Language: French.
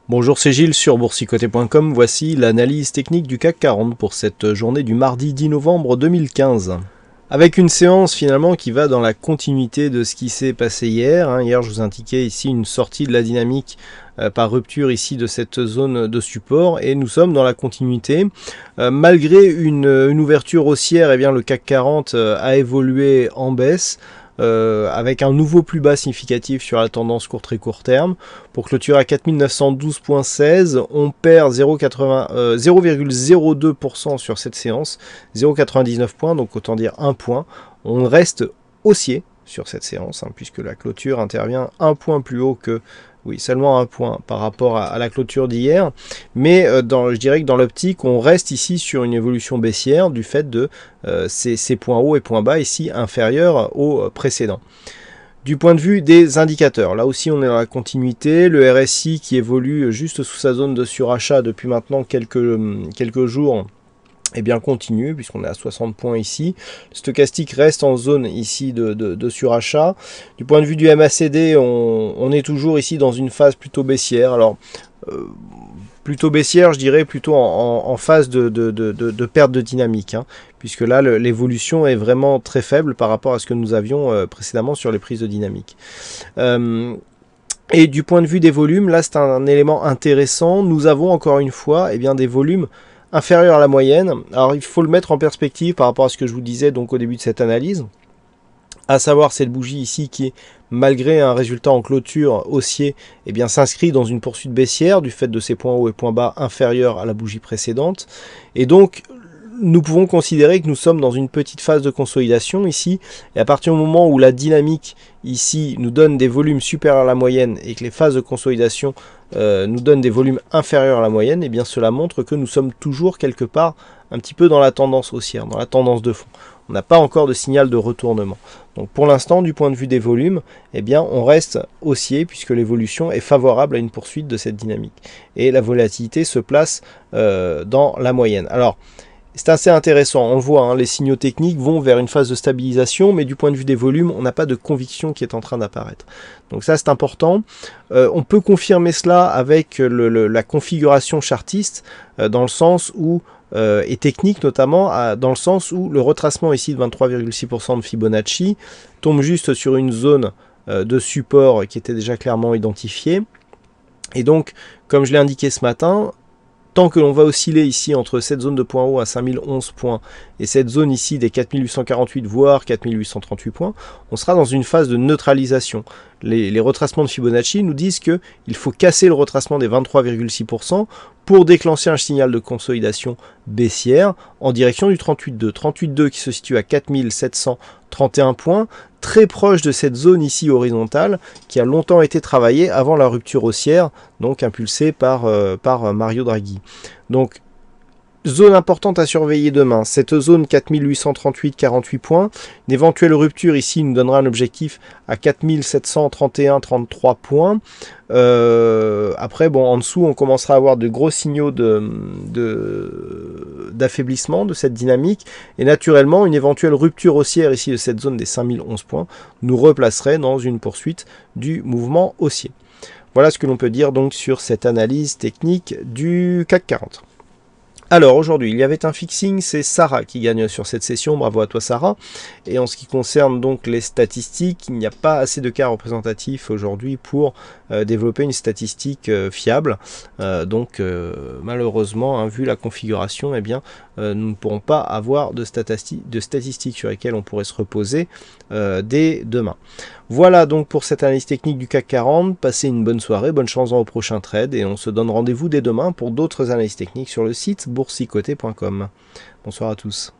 Bonjour, c'est Gilles sur boursicoté.com. Voici l'analyse technique du CAC 40 pour cette journée du mardi 10 novembre 2015. Avec une séance finalement qui va dans la continuité de ce qui s'est passé hier. Hier, je vous indiquais ici une sortie de la dynamique par rupture ici de cette zone de support et nous sommes dans la continuité. Malgré une ouverture haussière, eh bien, le CAC 40 a évolué en baisse. Avec un nouveau plus bas significatif sur la tendance court très court terme. Pour clôturer à 4912,16, on perd 0,02% sur cette séance, 0,99 points, donc autant dire 1 point. On reste haussier sur cette séance, puisque la clôture intervient un point plus haut que... Oui, seulement un point par rapport à la clôture d'hier. Mais je dirais que dans l'optique, on reste ici sur une évolution baissière du fait de ces points hauts et points bas ici inférieurs aux précédents. Du point de vue des indicateurs, là aussi on est dans la continuité. Le RSI qui évolue juste sous sa zone de surachat depuis maintenant quelques jours, et bien continue puisqu'on est à 60 points ici. Le stochastique reste en zone ici de surachat. Du point de vue du MACD, on est toujours ici dans une phase plutôt baissière. Alors plutôt baissière, je dirais plutôt en phase de perte de dynamique, puisque là l'évolution est vraiment très faible par rapport à ce que nous avions précédemment sur les prises de dynamique. Et du point de vue des volumes, là c'est un élément intéressant. Nous avons encore une fois des volumes inférieur à la moyenne. Alors il faut le mettre en perspective par rapport à ce que je vous disais donc au début de cette analyse, à savoir cette bougie ici qui, malgré un résultat en clôture haussier, s'inscrit dans une poursuite baissière du fait de ces points hauts et points bas inférieurs à la bougie précédente. Et donc nous pouvons considérer que nous sommes dans une petite phase de consolidation ici, et à partir du moment où la dynamique ici nous donne des volumes supérieurs à la moyenne et que les phases de consolidation nous donnent des volumes inférieurs à la moyenne, et bien cela montre que nous sommes toujours quelque part un petit peu dans la tendance haussière, dans la tendance de fond. On n'a pas encore de signal de retournement. Donc pour l'instant, du point de vue des volumes, on reste haussier puisque l'évolution est favorable à une poursuite de cette dynamique. Et la volatilité se place dans la moyenne. Alors, c'est assez intéressant, on le voit, les signaux techniques vont vers une phase de stabilisation, mais du point de vue des volumes, on n'a pas de conviction qui est en train d'apparaître. Donc ça c'est important. On peut confirmer cela avec la configuration chartiste, dans le sens où, et technique notamment, dans le sens où le retracement ici de 23,6% de Fibonacci tombe juste sur une zone de support qui était déjà clairement identifiée. Et donc, comme je l'ai indiqué ce matin, tant que l'on va osciller ici entre cette zone de points hauts à 5011 points et cette zone ici des 4848 voire 4838 points, on sera dans une phase de neutralisation. Les retracements de Fibonacci nous disent qu'il faut casser le retracement des 23,6% pour déclencher un signal de consolidation baissière en direction du 38,2. 38,2 qui se situe à 4731 points, très proche de cette zone ici horizontale qui a longtemps été travaillée avant la rupture haussière, donc impulsée par Mario Draghi. Donc zone importante à surveiller demain, cette zone 4838,48 points. Une éventuelle rupture ici nous donnera un objectif à 4731,33 points. Après, en dessous, on commencera à avoir de gros signaux d'affaiblissement de cette dynamique. Et naturellement, une éventuelle rupture haussière ici de cette zone des 5011 points nous replacerait dans une poursuite du mouvement haussier. Voilà ce que l'on peut dire donc sur cette analyse technique du CAC 40. Alors aujourd'hui, il y avait un fixing, c'est Sarah qui gagne sur cette session, bravo à toi Sarah. Et en ce qui concerne donc les statistiques, il n'y a pas assez de cas représentatifs aujourd'hui pour développer une statistique fiable. Donc malheureusement, vu la configuration, nous ne pourrons pas avoir de statistiques sur lesquelles on pourrait se reposer dès demain. Voilà donc pour cette analyse technique du CAC 40. Passez une bonne soirée, bonne chance dans vos prochains trades et on se donne rendez-vous dès demain pour d'autres analyses techniques sur le site boursicoté.com. Bonsoir à tous.